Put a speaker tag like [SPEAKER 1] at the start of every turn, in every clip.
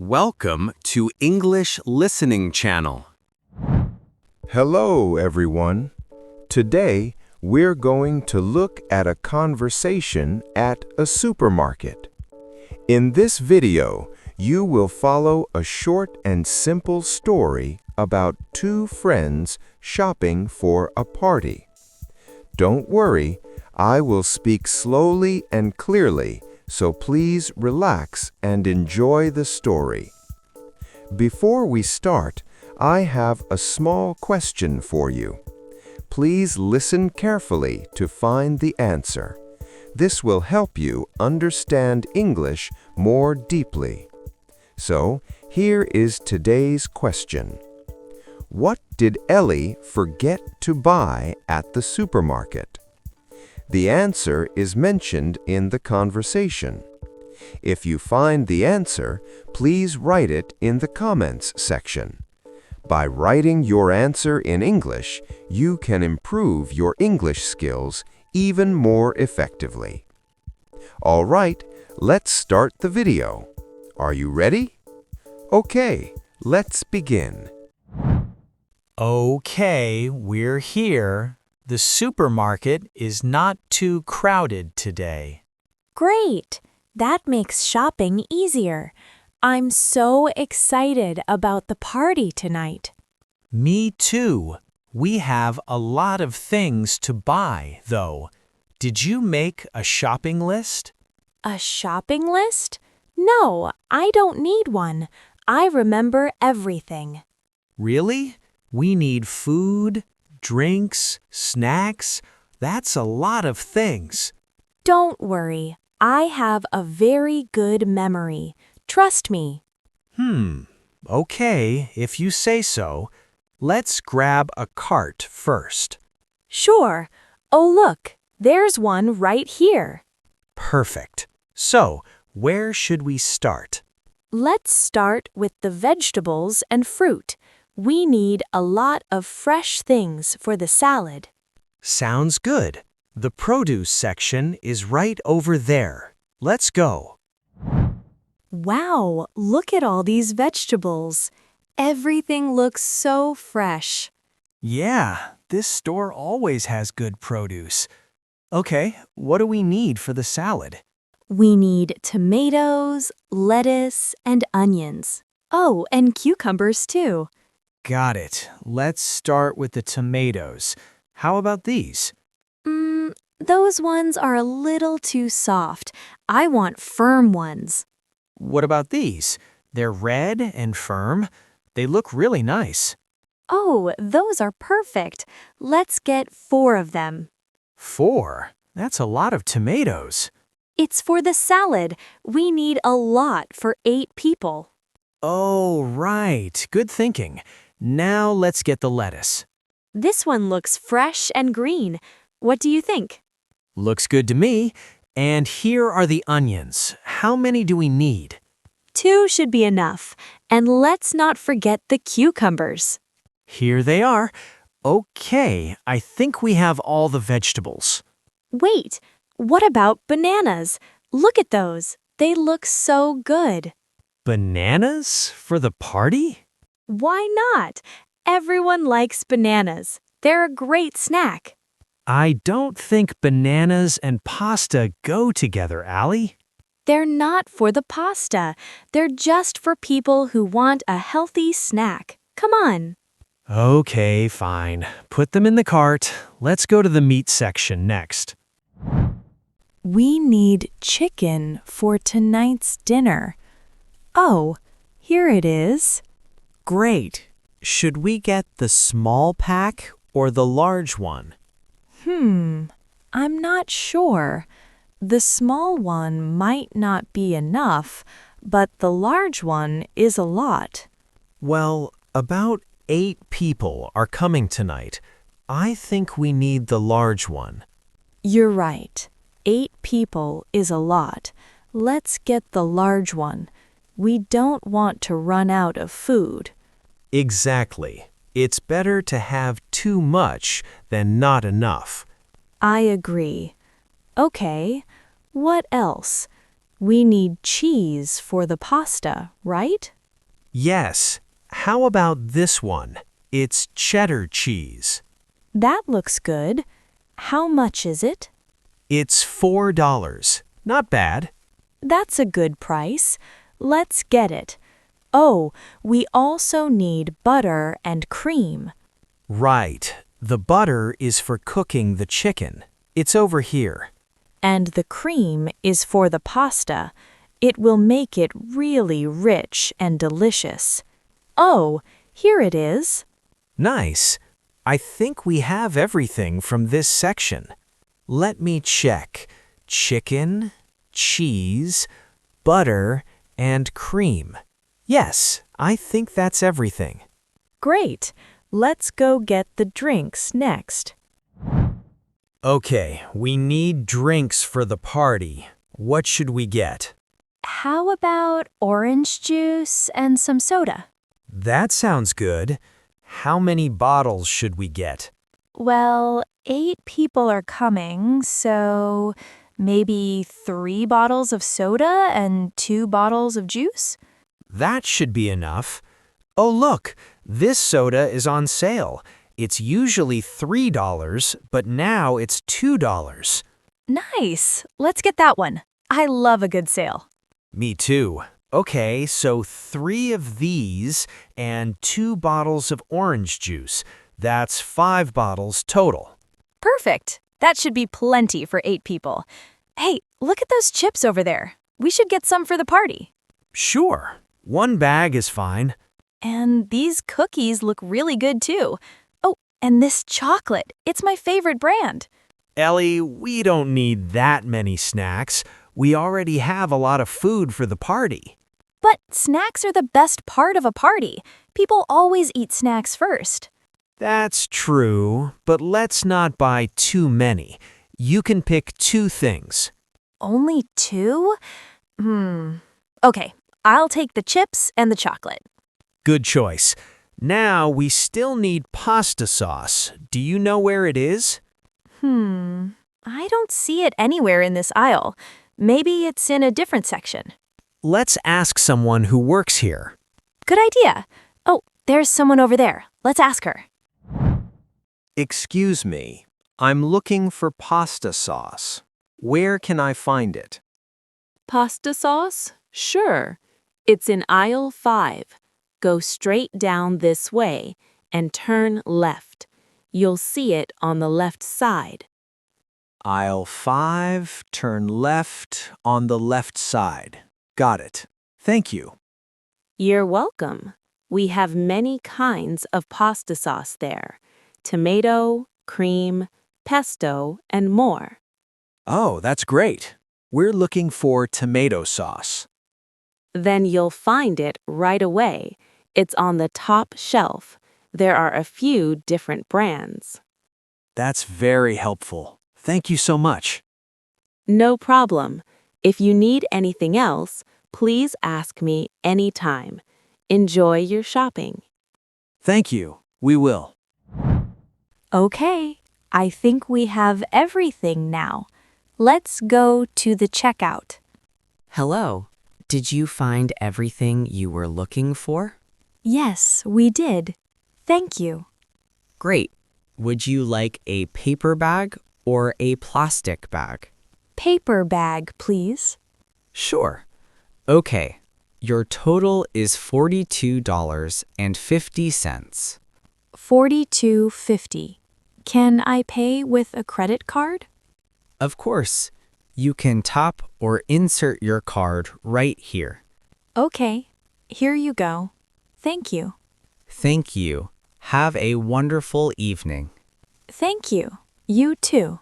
[SPEAKER 1] Welcome to English Listening Channel.
[SPEAKER 2] Hello, everyone. Today, we're going to look at a conversation at a supermarket. In this video, you will follow a short and simple story about two friends shopping for a party. Don't worry, I will speak slowly and clearly, so please relax and enjoy the story. Before we start, I have a small question for you. Please listen carefully to find the answer. This will help you understand English more deeply. So, here is today's question. What did Ellie forget to buy at the supermarket? The answer is mentioned in the conversation. If you find the answer, please write it in the comments section. By writing your answer in English, you can improve your English skills even more effectively. All right, let's start the video. Are you ready? Okay, let's begin.
[SPEAKER 3] Okay, we're here. The supermarket is not too crowded today.
[SPEAKER 4] Great! That makes shopping easier. I'm so excited about the party tonight.
[SPEAKER 3] Me too. We have a lot of things to buy, though. Did you make a shopping list?
[SPEAKER 4] A shopping list? No, I don't need one. I remember everything.
[SPEAKER 3] Really? We need food, drinks, snacks. That's a lot of things.
[SPEAKER 4] Don't worry. I have a very good memory. Trust me.
[SPEAKER 3] Okay, if you say so. Let's grab a cart first.
[SPEAKER 4] Sure. Oh, look. There's one right here.
[SPEAKER 3] Perfect. So, where should we start?
[SPEAKER 4] Let's start with the vegetables and fruit. We need a lot of fresh things for the salad.
[SPEAKER 3] Sounds good. The produce section is right over there. Let's go.
[SPEAKER 4] Wow, look at all these vegetables. Everything looks so fresh.
[SPEAKER 3] Yeah, this store always has good produce. Okay, what do we need for the salad?
[SPEAKER 4] We need tomatoes, lettuce, and onions. Oh, and cucumbers too.
[SPEAKER 3] Got it. Let's start with the tomatoes. How about these?
[SPEAKER 4] Those ones are a little too soft. I want firm ones.
[SPEAKER 3] What about these? They're red and firm. They look really nice.
[SPEAKER 4] Oh, those are perfect. Let's get 4 of them.
[SPEAKER 3] 4? That's a lot of tomatoes.
[SPEAKER 4] It's for the salad. We need a lot for 8 people.
[SPEAKER 3] Oh, right. Good thinking. Now let's get the lettuce.
[SPEAKER 4] This one looks fresh and green. What do you think?
[SPEAKER 3] Looks good to me. And here are the onions. How many do we need?
[SPEAKER 4] 2 should be enough. And let's not forget the cucumbers.
[SPEAKER 3] Here they are. Okay, I think we have all the vegetables.
[SPEAKER 4] Wait, what about bananas? Look at those. They look so good.
[SPEAKER 3] Bananas for the party?
[SPEAKER 4] Why not? Everyone likes bananas. They're a great snack.
[SPEAKER 3] I don't think bananas and pasta go together, Allie.
[SPEAKER 4] They're not for the pasta. They're just for people who want a healthy snack. Come on.
[SPEAKER 3] Okay, fine. Put them in the cart. Let's go to the meat section next.
[SPEAKER 4] We need chicken for tonight's dinner. Oh, here it is.
[SPEAKER 3] Great. Should we get the small pack or the large one?
[SPEAKER 4] I'm not sure. The small one might not be enough, but the large one is a lot.
[SPEAKER 3] Well, about 8 people are coming tonight. I think we need the large one.
[SPEAKER 4] You're right. 8 people is a lot. Let's get the large one. We don't want to run out of food.
[SPEAKER 3] Exactly. It's better to have too much than not enough.
[SPEAKER 4] I agree. Okay, what else? We need cheese for the pasta, right?
[SPEAKER 3] Yes. How about this one? It's cheddar cheese.
[SPEAKER 4] That looks good. How much is it?
[SPEAKER 3] It's $4. Not bad.
[SPEAKER 4] That's a good price. Let's get it. Oh, we also need butter and cream.
[SPEAKER 3] Right. The butter is for cooking the chicken. It's over here.
[SPEAKER 4] And the cream is for the pasta. It will make it really rich and delicious. Oh, here it is.
[SPEAKER 3] Nice. I think we have everything from this section. Let me check. Chicken, cheese, butter, and cream. Yes, I think that's everything.
[SPEAKER 4] Great. Let's go get the drinks next.
[SPEAKER 3] Okay, we need drinks for the party. What should we get?
[SPEAKER 4] How about orange juice and some soda?
[SPEAKER 3] That sounds good. How many bottles should we get?
[SPEAKER 4] Well, 8 people are coming, so maybe 3 bottles of soda and 2 bottles of juice?
[SPEAKER 3] That should be enough. Oh, look, this soda is on sale. It's usually $3, but now it's $2.
[SPEAKER 4] Nice. Let's get that one. I love a good sale.
[SPEAKER 3] Me too. Okay, so 3 of these and 2 bottles of orange juice. That's 5 bottles total.
[SPEAKER 4] Perfect. That should be plenty for 8 people. Hey, look at those chips over there. We should get some for the party.
[SPEAKER 3] Sure. 1 bag is fine.
[SPEAKER 4] And these cookies look really good too. Oh, and this chocolate. It's my favorite brand.
[SPEAKER 3] Ellie, we don't need that many snacks. We already have a lot of food for the party.
[SPEAKER 4] But snacks are the best part of a party. People always eat snacks first.
[SPEAKER 3] That's true, but let's not buy too many. You can pick 2 things.
[SPEAKER 4] Only 2? Okay, I'll take the chips and the chocolate.
[SPEAKER 3] Good choice. Now we still need pasta sauce. Do you know where it is?
[SPEAKER 4] I don't see it anywhere in this aisle. Maybe it's in a different section.
[SPEAKER 3] Let's ask someone who works here.
[SPEAKER 4] Good idea. Oh, there's someone over there. Let's ask her.
[SPEAKER 1] Excuse me, I'm looking for pasta sauce. Where can I find it?
[SPEAKER 5] Pasta sauce? Sure. It's in aisle 5. Go straight down this way and turn left. You'll see it on the left side.
[SPEAKER 1] Aisle 5, turn left on the left side. Got it. Thank you.
[SPEAKER 5] You're welcome. We have many kinds of pasta sauce there. Tomato, cream, pesto, and more.
[SPEAKER 1] Oh, that's great. We're looking for tomato sauce.
[SPEAKER 5] Then you'll find it right away. It's on the top shelf. There are a few different brands.
[SPEAKER 1] That's very helpful. Thank you so much.
[SPEAKER 5] No problem. If you need anything else, please ask me anytime. Enjoy your shopping.
[SPEAKER 1] Thank you. We will.
[SPEAKER 4] Okay, I think we have everything now. Let's go to the checkout.
[SPEAKER 6] Hello. Did you find everything you were looking for?
[SPEAKER 4] Yes, we did. Thank you.
[SPEAKER 6] Great. Would you like a paper bag or a plastic bag?
[SPEAKER 4] Paper bag, please.
[SPEAKER 6] Sure. Okay. Your total is $42.50.
[SPEAKER 4] $42.50. Can I pay with a credit card?
[SPEAKER 6] Of course. You can tap or insert your card right here.
[SPEAKER 4] Okay, here you go. Thank you.
[SPEAKER 6] Thank you. Have a wonderful evening.
[SPEAKER 4] Thank you. You too.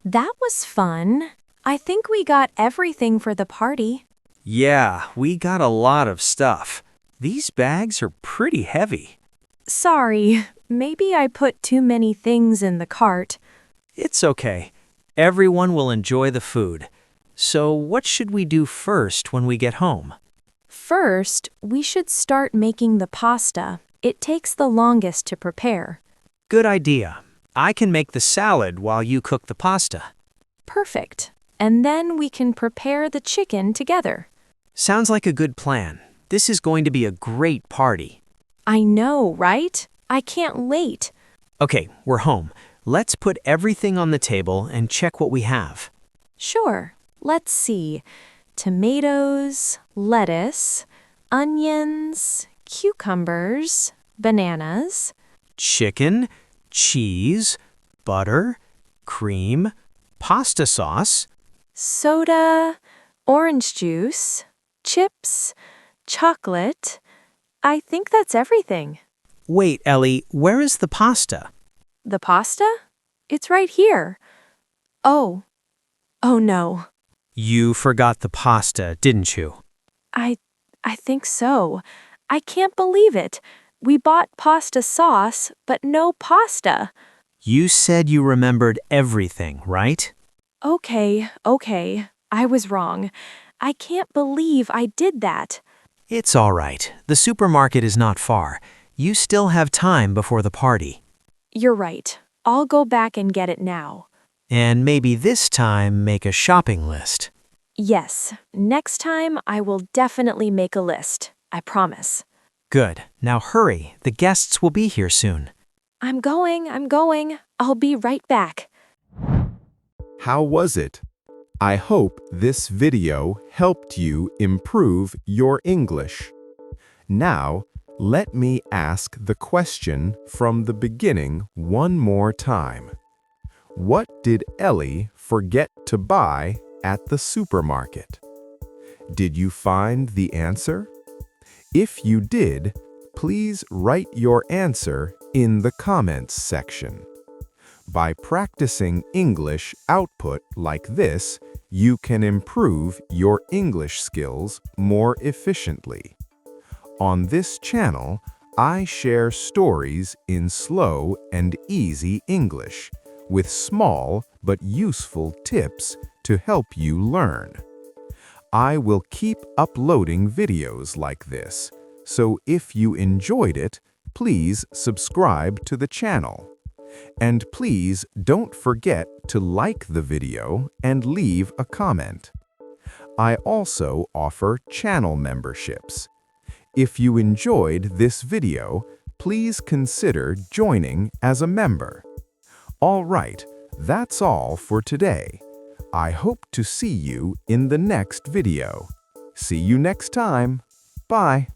[SPEAKER 4] That was fun. I think we got everything for the party.
[SPEAKER 3] Yeah, we got a lot of stuff. These bags are pretty heavy.
[SPEAKER 4] Sorry, maybe I put too many things in the cart.
[SPEAKER 3] It's okay. Everyone will enjoy the food. So what should we do first when we get home?
[SPEAKER 4] First, we should start making the pasta. It takes the longest to prepare.
[SPEAKER 3] Good idea. I can make the salad while you cook the pasta.
[SPEAKER 4] Perfect. and then we can prepare the chicken together.
[SPEAKER 3] Sounds like a good plan. This is going to be a great party.
[SPEAKER 4] I know, right? I can't wait.
[SPEAKER 3] Okay, we're home. Let's put everything on the table and check what we have.
[SPEAKER 4] Sure. Let's see. Tomatoes, lettuce, onions, cucumbers, bananas.
[SPEAKER 3] Chicken, cheese, butter, cream, pasta sauce.
[SPEAKER 4] Soda, orange juice, chips, chocolate. I think that's everything.
[SPEAKER 3] Wait, Ellie, where is the pasta?
[SPEAKER 4] The pasta? It's right here. Oh no.
[SPEAKER 3] You forgot the pasta, didn't you?
[SPEAKER 4] I think so. I can't believe it. We bought pasta sauce, but no pasta.
[SPEAKER 3] You said you remembered everything, right?
[SPEAKER 4] Okay. I was wrong. I can't believe I did that.
[SPEAKER 3] It's all right. The supermarket is not far. You still have time before the party.
[SPEAKER 4] You're right. I'll go back and get it now.
[SPEAKER 3] And maybe this time make a shopping list.
[SPEAKER 4] Yes, next time I will definitely make a list. I promise.
[SPEAKER 3] Good. Now hurry. The guests will be here soon.
[SPEAKER 4] I'm going. I'll be right back.
[SPEAKER 2] How was it? I hope this video helped you improve your English. Now, let me ask the question from the beginning one more time. What did Ellie forget to buy at the supermarket? Did you find the answer? If you did, please write your answer in the comments section. By practicing English output like this, you can improve your English skills more efficiently. On this channel, I share stories in slow and easy English with small but useful tips to help you learn. I will keep uploading videos like this, so if you enjoyed it, please subscribe to the channel. And please don't forget to like the video and leave a comment. I also offer channel memberships. If you enjoyed this video, please consider joining as a member. All right, that's all for today. I hope to see you in the next video. See you next time. Bye.